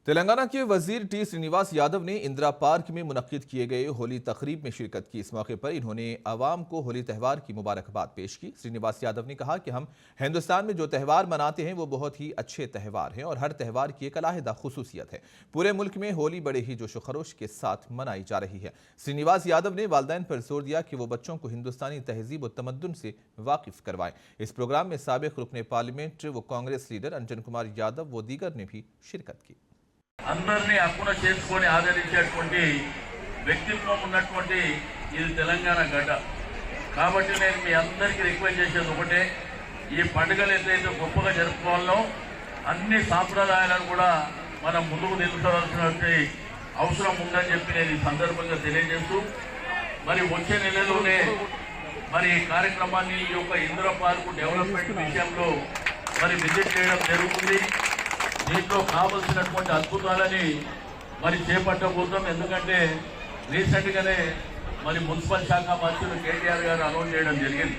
तेलंगाना के वजीर टी श्रीनिवास यादव ने इंदिरा पार्क में मुनक्किद किए गए होली तकरीब में शिरकत की। इस मौके पर इन्होंने आवाम को होली त्यौहार की मुबारकबाद पेश की। श्रीनिवास यादव ने कहा कि हम हिंदुस्तान में जो त्यौहार मनाते हैं वो बहुत ही अच्छे त्यौहार हैं और हर त्यौहार की एक अलहदा खुसूसियत है। पूरे मुल्क में होली बड़े ही जोश खरोश के साथ मनाई जा रही है। श्रीनिवास यादव ने वालिदैन पर जोर दिया कि वो बच्चों को हिंदुस्तानी तहजीब और तमद्दुन से वाकिफ करवाएं। इस प्रोग्राम में साबिक रुकने पार्लियामेंट व कांग्रेस लीडर अंजन कुमार यादव व दीगर ने भी शिरकत की। అందరినీ అక్కున చేసుకొని ఆదరించేటువంటి వ్యక్తిత్వం ఉన్నటువంటి ఇది తెలంగాణ గడ్డ కాబట్టి నేను మీ అందరికీ రిక్వెస్ట్ చేసేది ఒకటే, ఈ పండుగలు ఏదైతే గొప్పగా జరుపుకోవాలో అన్ని సాంప్రదాయాలను కూడా మనం ముందుకు తీసుకురావాల్సినటువంటి అవసరం ఉందని చెప్పి నేను ఈ సందర్భంగా తెలియజేస్తూ మరి వచ్చే నెలలోనే మరి ఈ కార్యక్రమాన్ని ఈ యొక్క ఇందిరా పార్కు డెవలప్మెంట్ విషయంలో మరి విజిట్ చేయడం జరుగుతుంది। దీంట్లో కావాల్సినటువంటి అద్భుతాలని మరి చేపట్టబోతాం। ఎందుకంటే రీసెంట్గానే మరి మున్సిపల్ శాఖ మంత్రులు కేటీఆర్ గారు అనౌన్స్ చేయడం జరిగింది।